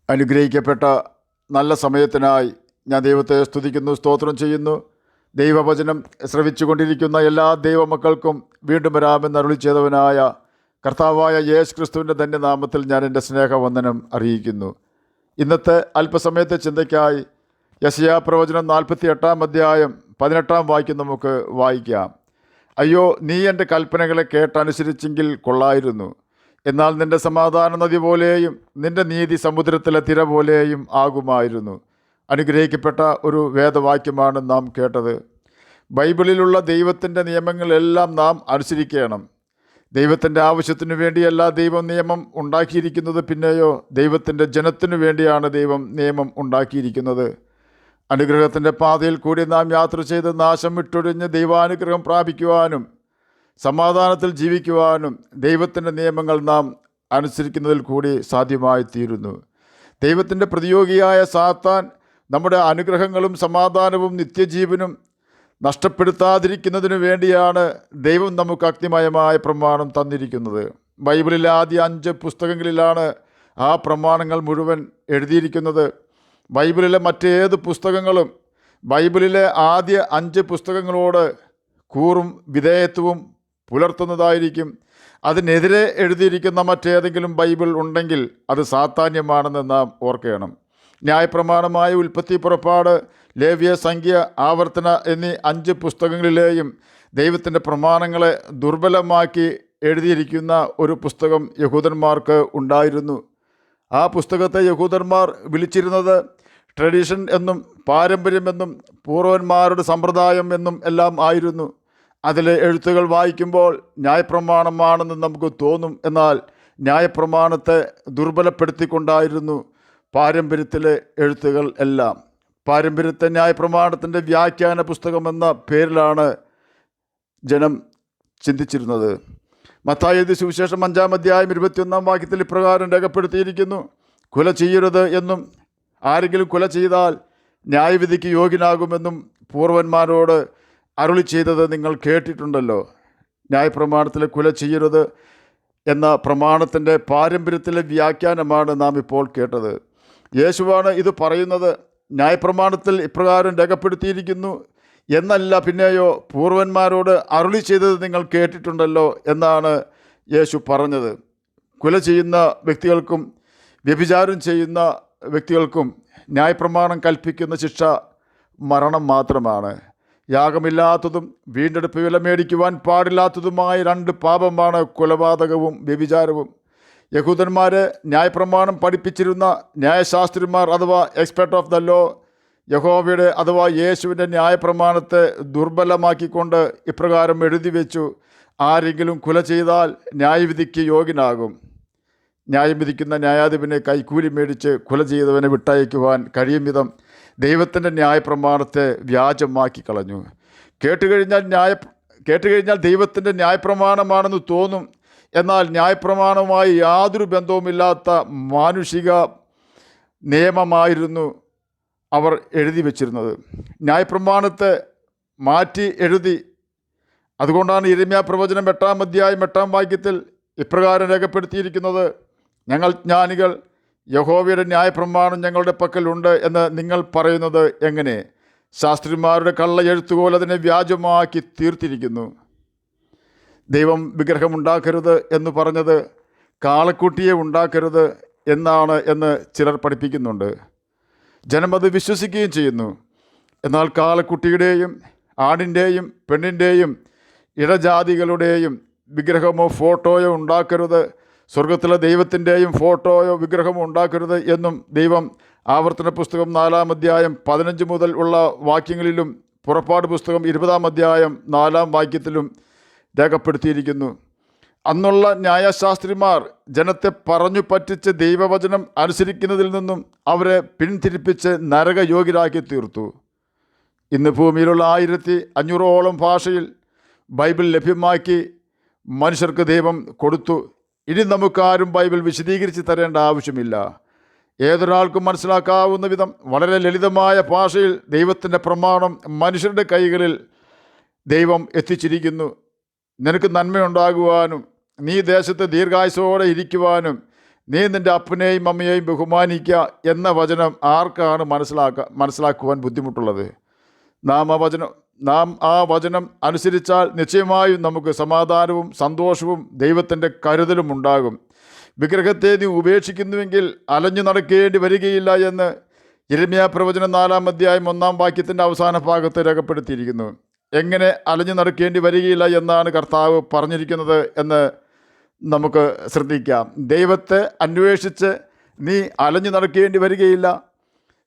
അനുഗ്രഹിക്കപ്പെട്ട നല്ല സമയത്തിനായി ഞാൻ ദൈവത്തെ സ്തുതിക്കുന്നു, സ്തോത്രം ചെയ്യുന്നു. ദൈവവചനം ശ്രവിച്ചുകൊണ്ടിരിക്കുന്ന എല്ലാ ദൈവമക്കൾക്കും വീണ്ടും വരാമെന്ന് അരുളി ചെയ്തവനായ കർത്താവായ യേശു ക്രിസ്തുവിൻ്റെ ധന്യനാമത്തിൽ ഞാൻ എൻ്റെ സ്നേഹവന്ദനം അറിയിക്കുന്നു. ഇന്നത്തെ അല്പസമയത്തെ ചിന്തയ്ക്കായി യെശയ്യാ പ്രവചനം 48 അധ്യായം 18 വാക്യം നമുക്ക് വായിക്കാം. അയ്യോ, നീ എൻ്റെ കൽപ്പനകളെ കേട്ടനുസരിച്ചെങ്കിൽ കൊള്ളായിരുന്നു. എന്നാൽ നിൻ്റെ സമാധാന നദി പോലെയും നിൻ്റെ നീതി സമുദ്രത്തിലെ തിര പോലെയും ആകുമായിരുന്നു. അനുഗ്രഹിക്കപ്പെട്ട ഒരു വേദവാക്യമാണ് നാം കേട്ടത്. ബൈബിളിലുള്ള ദൈവത്തിൻ്റെ നിയമങ്ങളെല്ലാം നാം അനുസരിക്കണം. ദൈവത്തിൻ്റെ ആവശ്യത്തിനു വേണ്ടിയല്ല ദൈവം നിയമം ഉണ്ടാക്കിയിരിക്കുന്നത്, പിന്നെയോ ദൈവത്തിൻ്റെ ജനത്തിനു വേണ്ടിയാണ് ദൈവം നിയമം ഉണ്ടാക്കിയിരിക്കുന്നത്. അനുഗ്രഹത്തിൻ്റെ പാതയിൽ കൂടി നാം യാത്ര ചെയ്ത് നാശം വിട്ടൊഴിഞ്ഞ് ദൈവാനുഗ്രഹം പ്രാപിക്കുവാനും സമാധാനത്തിൽ ജീവിക്കുവാനും ദൈവത്തിൻ്റെ നിയമങ്ങൾ നാം അനുസരിക്കുന്നതിൽ കൂടി സാധ്യമായി തീരുന്നു. ദൈവത്തിൻ്റെ പ്രതിയോഗിയായ സാത്താൻ നമ്മുടെ അനുഗ്രഹങ്ങളും സമാധാനവും നിത്യജീവനും നഷ്ടപ്പെടുത്താതിരിക്കുന്നതിനു വേണ്ടിയാണ് ദൈവം നമുക്ക് അഗ്നിമയമായ പ്രമാണം തന്നിരിക്കുന്നത്. ബൈബിളിലെ ആദ്യ 5 പുസ്തകങ്ങളിലാണ് ആ പ്രമാണങ്ങൾ മുഴുവൻ എഴുതിയിരിക്കുന്നത്. ബൈബിളിലെ മറ്റേത് പുസ്തകങ്ങളും ബൈബിളിലെ ആദ്യ 5 പുസ്തകങ്ങളോട് കൂറും വിധേയത്വവും പുലർത്തുന്നതായിരിക്കും. അതിനെതിരെ എഴുതിയിരിക്കുന്ന മറ്റേതെങ്കിലും ബൈബിൾ ഉണ്ടെങ്കിൽ അത് സാത്താന്യമാണെന്ന് നാം ഓർക്കണം. ന്യായപ്രമാണമായ ഉൽപ്പത്തി, പുറപ്പാട്, ലേവ്യ, സംഖ്യ, ആവർത്തന എന്നീ 5 പുസ്തകങ്ങളിലെയും ദൈവത്തിൻ്റെ പ്രമാണങ്ങളെ ദുർബലമാക്കി എഴുതിയിരിക്കുന്ന ഒരു പുസ്തകം യഹൂദന്മാർക്ക് ഉണ്ടായിരുന്നു. ആ പുസ്തകത്തെ യഹൂദന്മാർ വിളിച്ചിരുന്നത് ട്രഡീഷൻ എന്നും പാരമ്പര്യമെന്നും പൂർവന്മാരുടെ സമ്പ്രദായം എന്നും എല്ലാം ആയിരുന്നു. അതിലെ എഴുത്തുകൾ വായിക്കുമ്പോൾ ന്യായപ്രമാണമാണെന്ന് നമുക്ക് തോന്നും. എന്നാൽ ന്യായപ്രമാണത്തെ ദുർബലപ്പെടുത്തിക്കൊണ്ടായിരുന്നു പാരമ്പര്യത്തിലെ എഴുത്തുകൾ എല്ലാം. പാരമ്പര്യത്തെ ന്യായപ്രമാണത്തിൻ്റെ വ്യാഖ്യാന പുസ്തകമെന്ന പേരിലാണ് ജനം ചിന്തിച്ചിരുന്നത്. മത്തായി എഴുതിയ സുവിശേഷം 5 അധ്യായം 21 വാക്യത്തിൽ ഇപ്രകാരം രേഖപ്പെടുത്തിയിരിക്കുന്നു: കൊല ചെയ്യരുത് എന്നും ആരെങ്കിലും കൊല ചെയ്താൽ ന്യായവിധിക്ക് യോഗ്യനാകുമെന്നും പൂർവന്മാരോട് അരുളി ചെയ്തത് നിങ്ങൾ കേട്ടിട്ടുണ്ടല്ലോ. ന്യായപ്രമാണത്തിലെ കൊല ചെയ്യരുത് എന്ന പ്രമാണത്തിൻ്റെ പാരമ്പര്യത്തിലെ വ്യാഖ്യാനമാണ് നാം ഇപ്പോൾ കേട്ടത്. യേശുവാണ് ഇത് പറയുന്നത്. ന്യായപ്രമാണത്തിൽ ഇപ്രകാരം രേഖപ്പെടുത്തിയിരിക്കുന്നു എന്നല്ല, പിന്നെയോ പൂർവന്മാരോട് അരുളി ചെയ്തത് നിങ്ങൾ കേട്ടിട്ടുണ്ടല്ലോ എന്നാണ് യേശു പറഞ്ഞത്. കൊല ചെയ്യുന്ന വ്യക്തികൾക്കും വ്യഭിചാരം ചെയ്യുന്ന വ്യക്തികൾക്കും ന്യായപ്രമാണം കൽപ്പിക്കുന്ന ശിക്ഷ മരണം മാത്രമാണ്. യാഗമില്ലാത്തതും വീണ്ടെടുപ്പ് വില മേടിക്കുവാൻ പാടില്ലാത്തതുമായ 2 പാപമാണ് കൊലപാതകവും വ്യഭിചാരവും. യഹൂദന്മാരെ ന്യായപ്രമാണം പഠിപ്പിച്ചിരുന്ന ന്യായശാസ്ത്രിമാർ അഥവാ എക്സ്പെർട്ട് ഓഫ് ദ ലോ യഹോവയുടെ അഥവാ യേശുവിൻ്റെ ന്യായപ്രമാണത്തെ ദുർബലമാക്കിക്കൊണ്ട് ഇപ്രകാരം എഴുതി വെച്ചു: ആരെങ്കിലും കൊല ചെയ്താൽ ന്യായവിധിക്ക് യോഗ്യനാകും. ന്യായം വിധിക്കുന്ന ന്യായാധിപനെ കൈക്കൂലി മേടിച്ച് കൊല ചെയ്തവനെ വിട്ടയക്കുവാൻ കഴിയും വിധം ദൈവത്തിൻ്റെ ന്യായപ്രമാണത്തെ വ്യാജമാക്കി കളഞ്ഞു. കേട്ടുകഴിഞ്ഞാൽ ദൈവത്തിൻ്റെ ന്യായപ്രമാണമാണെന്ന് തോന്നും. എന്നാൽ ന്യായപ്രമാണവുമായി യാതൊരു ബന്ധവുമില്ലാത്ത മാനുഷിക നിയമമായിരുന്നു അവർ എഴുതി വച്ചിരുന്നത്. ന്യായപ്രമാണത്തെ മാറ്റി എഴുതി. അതുകൊണ്ടാണ് യിരെമ്യാ പ്രവചനം 8 അധ്യായം 8 വാക്യത്തിൽ ഇപ്രകാരം രേഖപ്പെടുത്തിയിരിക്കുന്നത്: ഞങ്ങൾ ജ്ഞാനികൾ, യഹോവയുടെ ന്യായപ്രമാണം ഞങ്ങളുടെ പക്കലുണ്ട് എന്ന് നിങ്ങൾ പറയുന്നത് എങ്ങനെ? ശാസ്ത്രിമാരുടെ കള്ള എഴുത്തുകോൽ അതിനെ വ്യാജമാക്കി തീർത്തിരിക്കുന്നു. ദൈവം വിഗ്രഹമുണ്ടാക്കരുത് എന്ന് പറഞ്ഞത് കാളക്കുട്ടിയെ ഉണ്ടാക്കരുത് എന്നാണ് എന്ന് ചിലർ പഠിപ്പിക്കുന്നുണ്ട്. ജനം അത് വിശ്വസിക്കുകയും ചെയ്യുന്നു. എന്നാൽ കാളക്കുട്ടിയുടെയും ആണിൻ്റെയും പെണ്ണിൻ്റെയും ഇടജാതികളുടെയും വിഗ്രഹമോ ഫോട്ടോയോ ഉണ്ടാക്കരുത്, സ്വർഗത്തിലെ ദൈവത്തിൻ്റെയും ഫോട്ടോയോ വിഗ്രഹമോ ഉണ്ടാക്കരുത് എന്നും ദൈവം ആവർത്തന പുസ്തകം 4 അധ്യായം 15 മുതൽ ഉള്ള വാക്യങ്ങളിലും പുറപ്പാട് പുസ്തകം 20 അധ്യായം 4 വാക്യത്തിലും രേഖപ്പെടുത്തിയിരിക്കുന്നു. അന്നുള്ള ന്യായശാസ്ത്രിമാർ ജനത്തെ പറഞ്ഞു പറ്റിച്ച് ദൈവവചനം അനുസരിക്കുന്നതിൽ നിന്നും അവരെ പിന്തിരിപ്പിച്ച് നരകയോഗ്യരാക്കി തീർത്തു. ഇന്ന് ഭൂമിയിലുള്ള 1500ഓളം ഭാഷയിൽ ബൈബിൾ ലഭ്യമാക്കി മനുഷ്യർക്ക് ദൈവം കൊടുത്തു. ഇനി നമുക്കാരും ബൈബിൾ വിശദീകരിച്ച് തരേണ്ട ആവശ്യമില്ല. ഏതൊരാൾക്കും മനസ്സിലാക്കാവുന്ന വിധം വളരെ ലളിതമായ ഭാഷയിൽ ദൈവത്തിൻ്റെ പ്രമാണം മനുഷ്യരുടെ കൈകളിൽ ദൈവം എത്തിച്ചിരിക്കുന്നു. നിനക്ക് നന്മയുണ്ടാകുവാനും നീ ദേശത്ത് ദീർഘായുസ്സോടെ ഇരിക്കുവാനും നീ നിൻ്റെ അപ്പനെയും അമ്മയെയും ബഹുമാനിക്കുക എന്ന വചനം ആർക്കാണ് മനസ്സിലാക്കുവാൻ ബുദ്ധിമുട്ടുള്ളത്? നാം ആ വചനം അനുസരിച്ചാൽ നിശ്ചയമായും നമുക്ക് സമാധാനവും സന്തോഷവും ദൈവത്തിൻ്റെ കരുതലും ഉണ്ടാകും. വിഗ്രഹത്തെ നീ ഉപേക്ഷിക്കുന്നുവെങ്കിൽ അലഞ്ഞു നടക്കേണ്ടി വരികയില്ല എന്ന് യിരെമ്യാ പ്രവചനം 4-ാം അധ്യായം 1-ാം വാക്യത്തിൻ്റെ അവസാന ഭാഗത്ത് രേഖപ്പെടുത്തിയിരിക്കുന്നു. എങ്ങനെ അലഞ്ഞു നടക്കേണ്ടി വരികയില്ല എന്നാണ് കർത്താവ് പറഞ്ഞിരിക്കുന്നത് എന്ന് നമുക്ക് ശ്രദ്ധിക്കാം. ദൈവത്തെ അന്വേഷിച്ച് നീ അലഞ്ഞു നടക്കേണ്ടി വരികയില്ല.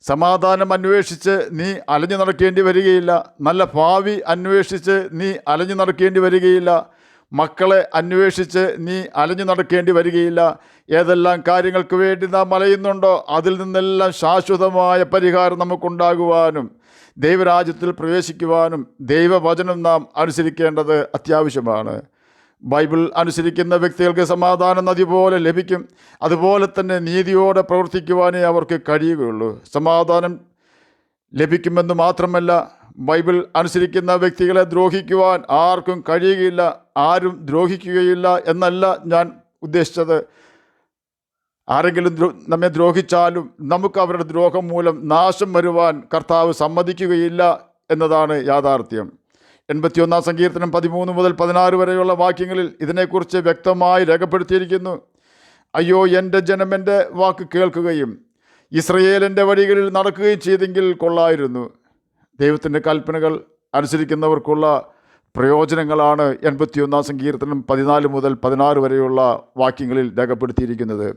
സമാധാനം അന്വേഷിച്ച് നീ അലഞ്ഞു നടക്കേണ്ടി വരികയില്ല. നല്ല ഭാവി അന്വേഷിച്ച് നീ അലഞ്ഞു നടക്കേണ്ടി വരികയില്ല. മക്കളെ അന്വേഷിച്ച് നീ അലഞ്ഞു നടക്കേണ്ടി വരികയില്ല. ഏതെല്ലാം കാര്യങ്ങൾക്ക് വേണ്ടി നാം അലയുന്നുണ്ടോ അതിൽ നിന്നെല്ലാം ശാശ്വതമായ പരിഹാരം നമുക്കുണ്ടാകുവാനും ദൈവരാജ്യത്തിൽ പ്രവേശിക്കുവാനും ദൈവവചനം നാം അനുസരിക്കേണ്ടത് അത്യാവശ്യമാണ്. ബൈബിൾ അനുസരിക്കുന്ന വ്യക്തികൾക്ക് സമാധാനം നദി പോലെ ലഭിക്കും. അതുപോലെ തന്നെ നീതിയോടെ പ്രവർത്തിക്കുവാനേ അവർക്ക് കഴിയുകയുള്ളൂ. സമാധാനം ലഭിക്കുമെന്ന് മാത്രമല്ല, ബൈബിൾ അനുസരിക്കുന്ന വ്യക്തികളെ ദ്രോഹിക്കുവാൻ ആർക്കും കഴിയുകയില്ല. ആരും ദ്രോഹിക്കുകയില്ല എന്നല്ല ഞാൻ ഉദ്ദേശിച്ചത്. ആരെങ്കിലും നമ്മെ ദ്രോഹിച്ചാലും നമുക്ക് അവരുടെ ദ്രോഹം മൂലം നാശം വരുവാൻ കർത്താവ് സമ്മതിക്കുകയില്ല എന്നതാണ് യാഥാർത്ഥ്യം. 81-ാം സങ്കീർത്തനം 13 മുതൽ 16 വരെയുള്ള വാക്യങ്ങളിൽ ഇതിനെക്കുറിച്ച് വ്യക്തമായി രേഖപ്പെടുത്തിയിരിക്കുന്നു. അയ്യോ, എൻ്റെ ജനം എൻ്റെ വാക്ക് കേൾക്കുകയും ഇസ്രയേലിൻ്റെ വഴികളിൽ നടക്കുകയും ചെയ്തെങ്കിൽ കൊള്ളായിരുന്നു. ദൈവത്തിൻ്റെ കൽപ്പനകൾ അനുസരിക്കുന്നവർക്കുള്ള പ്രയോജനങ്ങളാണ് 81-ാം സങ്കീർത്തനം 14 മുതൽ 16 വരെയുള്ള വാക്യങ്ങളിൽ രേഖപ്പെടുത്തിയിരിക്കുന്നത്.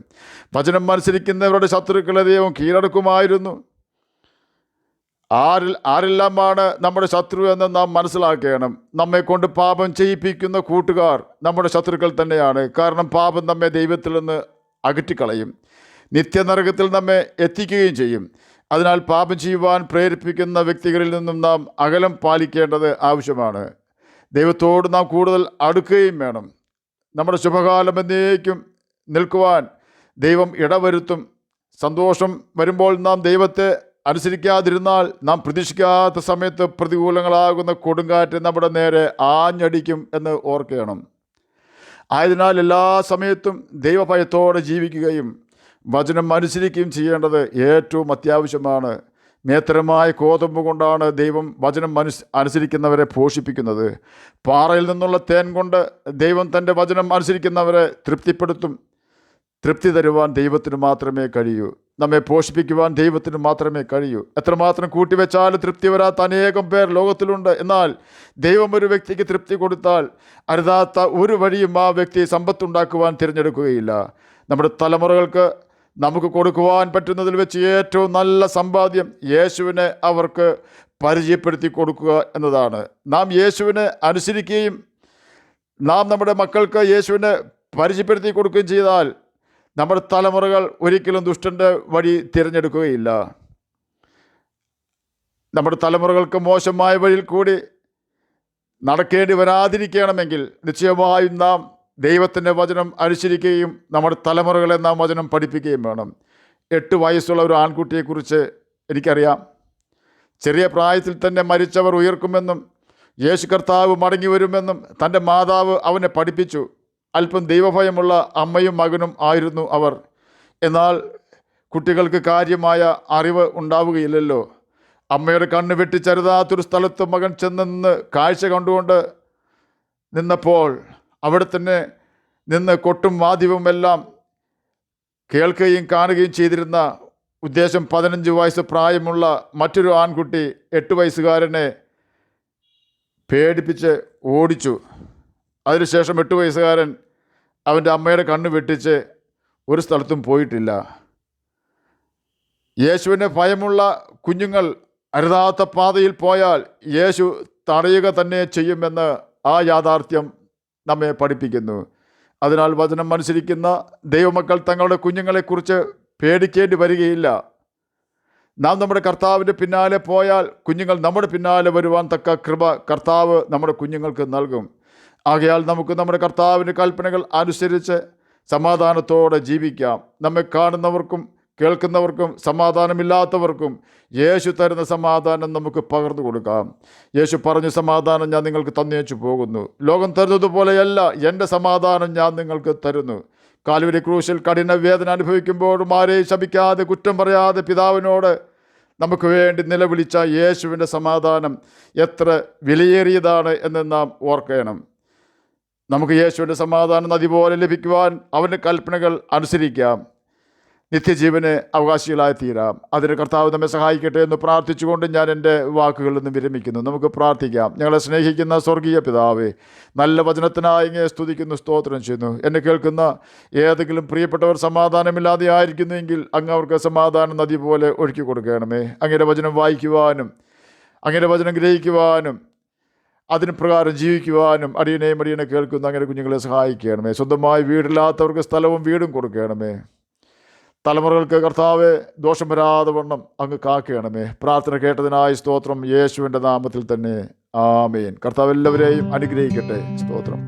വചനം അനുസരിക്കുന്നവരുടെ ശത്രുക്കളെ ദൈവം കീഴടക്കുമായിരുന്നു. ആരെല്ലാമാണ് നമ്മുടെ ശത്രു എന്ന് നാം മനസ്സിലാക്കണം. നമ്മെ കൊണ്ട് പാപം ചെയ്യിപ്പിക്കുന്ന കൂട്ടുകാർ നമ്മുടെ ശത്രുക്കൾ തന്നെയാണ്. കാരണം പാപം നമ്മെ ദൈവത്തിൽ നിന്ന് അകറ്റിക്കളയും, നിത്യനരകത്തിൽ നമ്മെ എത്തിക്കുകയും ചെയ്യും. അതിനാൽ പാപം ചെയ്യുവാൻ പ്രേരിപ്പിക്കുന്ന വ്യക്തികളിൽ നിന്നും നാം അകലം പാലിക്കേണ്ടത് ആവശ്യമാണ്. ദൈവത്തോട് നാം കൂടുതൽ അടുക്കുകയും വേണം. നമ്മുടെ ശുഭകാലം എന്നേക്കും നിൽക്കുവാൻ ദൈവം ഇടവരുത്തും. സന്തോഷം വരുമ്പോൾ നാം ദൈവത്തെ അനുസരിക്കാതിരുന്നാൽ നാം പ്രതീക്ഷിക്കാത്ത സമയത്ത് പ്രതികൂലങ്ങളാകുന്ന കൊടുങ്കാറ്റ് നമ്മുടെ നേരെ ആഞ്ഞടിക്കും എന്ന് ഓർക്കണം. ആയതിനാൽ എല്ലാ സമയത്തും ദൈവഭയത്തോടെ ജീവിക്കുകയും വചനം അനുസരിക്കുകയും ചെയ്യേണ്ടത് ഏറ്റവും അത്യാവശ്യമാണ്. മേത്തരമായ കോതമ്പ് കൊണ്ടാണ് ദൈവം വചനം അനുസരിക്കുന്നവരെ പോഷിപ്പിക്കുന്നത്. പാറയിൽ നിന്നുള്ള തേൻ കൊണ്ട് ദൈവം തൻ്റെ വചനം അനുസരിക്കുന്നവരെ തൃപ്തിപ്പെടുത്തും. തൃപ്തി തരുവാൻ ദൈവത്തിന് മാത്രമേ കഴിയൂ. നമ്മെ പോഷിപ്പിക്കുവാൻ ദൈവത്തിന് മാത്രമേ കഴിയൂ. എത്രമാത്രം കൂട്ടിവെച്ചാലും തൃപ്തി വരാത്ത അനേകം പേർ ലോകത്തിലുണ്ട്. എന്നാൽ ദൈവം ഒരു വ്യക്തിക്ക് തൃപ്തി കൊടുത്താൽ അരുതാത്ത ഒരു വഴിയും ആ വ്യക്തി സമ്പത്തുണ്ടാക്കുവാൻ തിരഞ്ഞെടുക്കുകയില്ല. നമ്മുടെ തലമുറകൾക്ക് നമുക്ക് കൊടുക്കുവാൻ പറ്റുന്നതിൽ വെച്ച് ഏറ്റവും നല്ല സമ്പാദ്യം യേശുവിനെ അവർക്ക് പരിചയപ്പെടുത്തി കൊടുക്കുക എന്നതാണ്. നാം യേശുവിനെ അനുസരിക്കുകയും നാം നമ്മുടെ മക്കൾക്ക് യേശുവിനെ പരിചയപ്പെടുത്തി കൊടുക്കുകയും ചെയ്താൽ നമ്മുടെ തലമുറകൾ ഒരിക്കലും ദുഷ്ടൻ്റെ വഴി തിരഞ്ഞെടുക്കുകയില്ല. നമ്മുടെ തലമുറകൾക്ക് മോശമായ വഴിയിൽ കൂടി നടക്കേണ്ടി വരാതിരിക്കണമെങ്കിൽ നിശ്ചയമായും നാം ദൈവത്തിൻ്റെ വചനം അനുസരിക്കുകയും നമ്മുടെ തലമുറകളെ നാം വചനം പഠിപ്പിക്കുകയും വേണം. 8 വയസ്സുള്ള ഒരു ആൺകുട്ടിയെക്കുറിച്ച് എനിക്കറിയാം. ചെറിയ പ്രായത്തിൽ തന്നെ മരിച്ചവർ ഉയർക്കുമെന്നും യേശു കർത്താവ് മടങ്ങി വരുമെന്നും തൻ്റെ മാതാവ് അവനെ പഠിപ്പിച്ചു. അല്പം ദൈവഭയമുള്ള അമ്മയും മകനും ആയിരുന്നു അവർ. എന്നാൽ കുട്ടികൾക്ക് കാര്യമായ അറിവ് ഉണ്ടാവുകയില്ലല്ലോ. അമ്മയുടെ കണ്ണ് വെട്ടിച്ചരുതാത്തൊരു സ്ഥലത്ത് മകൻ ചെന്ന് നിന്ന് കാഴ്ച കണ്ടുകൊണ്ട് നിന്നപ്പോൾ അവിടെ തന്നെ നിന്ന് കൊട്ടും വാദ്യവുമെല്ലാം കേൾക്കുകയും കാണുകയും ചെയ്തിരുന്ന ഉദ്ദേശം 15 വയസ്സ് പ്രായമുള്ള മറ്റൊരു ആൺകുട്ടി 8 വയസ്സുകാരനെ പേടിപ്പിച്ച് ഓടിച്ചു. അതിനുശേഷം 8 വയസ്സുകാരൻ അവൻ്റെ അമ്മയുടെ കണ്ണ് വെട്ടിച്ച് ഒരു സ്ഥലത്തും പോയിട്ടില്ല. യേശുവിനെ ഭയമുള്ള കുഞ്ഞുങ്ങൾ അരുതാത്ത പാതയിൽ പോയാൽ യേശു തടയുക തന്നെ ചെയ്യുമെന്ന് ആ യാഥാർത്ഥ്യം നമ്മെ പഠിപ്പിക്കുന്നു. അതിനാൽ വചനം അനുസരിക്കുന്ന ദൈവമക്കൾ തങ്ങളുടെ കുഞ്ഞുങ്ങളെക്കുറിച്ച് പേടിക്കേണ്ടി വരികയില്ല. നാം നമ്മുടെ കർത്താവിൻ്റെ പിന്നാലെ പോയാൽ കുഞ്ഞുങ്ങൾ നമ്മുടെ പിന്നാലെ വരുവാൻ തക്ക കൃപ കർത്താവ് നമ്മുടെ കുഞ്ഞുങ്ങൾക്ക് നൽകും. ആകയാൽ നമുക്ക് നമ്മുടെ കർത്താവിൻ്റെ കൽപ്പനകൾ അനുസരിച്ച് സമാധാനത്തോടെ ജീവിക്കാം. നമ്മെ കാണുന്നവർക്കും കേൾക്കുന്നവർക്കും സമാധാനമില്ലാത്തവർക്കും യേശു തരുന്ന സമാധാനം നമുക്ക് പകർന്നു കൊടുക്കാം. യേശു പറഞ്ഞു, സമാധാനം ഞാൻ നിങ്ങൾക്ക് തന്നേച്ചു പോകുന്നു. ലോകം തരുന്നത് പോലെയല്ല, എൻ്റെ സമാധാനം ഞാൻ നിങ്ങൾക്ക് തരുന്നു. കാൽവരി ക്രൂശിൽ കഠിന വേദന അനുഭവിക്കുമ്പോഴും ആരെയും ശപിക്കാതെ കുറ്റം പറയാതെ പിതാവിനോട് നമുക്ക് വേണ്ടി നിലവിളിച്ച യേശുവിൻ്റെ സമാധാനം എത്ര വിലയേറിയതാണ് എന്ന് നാം ഓർക്കണം. നമുക്ക് യേശുവിൻ്റെ സമാധാനം നദി പോലെ ലഭിക്കുവാൻ അവൻ്റെ കൽപ്പനകൾ അനുസരിക്കാം, നിത്യജീവന് അവകാശികളായി തീരാം. അതിന് കർത്താവ് നമ്മെ സഹായിക്കട്ടെ എന്ന് പ്രാർത്ഥിച്ചുകൊണ്ട് ഞാൻ എൻ്റെ വാക്കുകളിൽ നിന്ന് വിരമിക്കുന്നു. നമുക്ക് പ്രാർത്ഥിക്കാം. ഞങ്ങളെ സ്നേഹിക്കുന്ന സ്വർഗീയ പിതാവേ, നല്ല വചനത്തിനായി ഇങ്ങനെ സ്തുതിക്കുന്നു, സ്തോത്രം ചെയ്യുന്നു. എന്നെ കേൾക്കുന്ന ഏതെങ്കിലും പ്രിയപ്പെട്ടവർ സമാധാനമില്ലാതെ ആയിരിക്കുന്നുവെങ്കിൽ അങ്ങ് അവർക്ക് സമാധാനം നദി പോലെ ഒഴുക്കി കൊടുക്കണമേ. അങ്ങയുടെ വചനം വായിക്കുവാനും അങ്ങയുടെ വചനം ഗ്രഹിക്കുവാനും അതിന് പ്രകാരം ജീവിക്കുവാനും അടിയനെ കേൾക്കുന്ന അങ്ങനെ കുഞ്ഞുങ്ങളെ സഹായിക്കണമേ. സ്വന്തമായി വീടില്ലാത്തവർക്ക് സ്ഥലവും വീടും കൊടുക്കണമേ. തലമുറകൾക്ക് കർത്താവെ ദോഷം വരാതെ വണ്ണം അങ്ങ് കാക്കണമേ. പ്രാർത്ഥന കേട്ടതിനായി സ്തോത്രം, യേശുവിൻ്റെ നാമത്തിൽ തന്നെ ആമേൻ. കർത്താവ് എല്ലാവരെയും അനുഗ്രഹിക്കട്ടെ. സ്തോത്രം.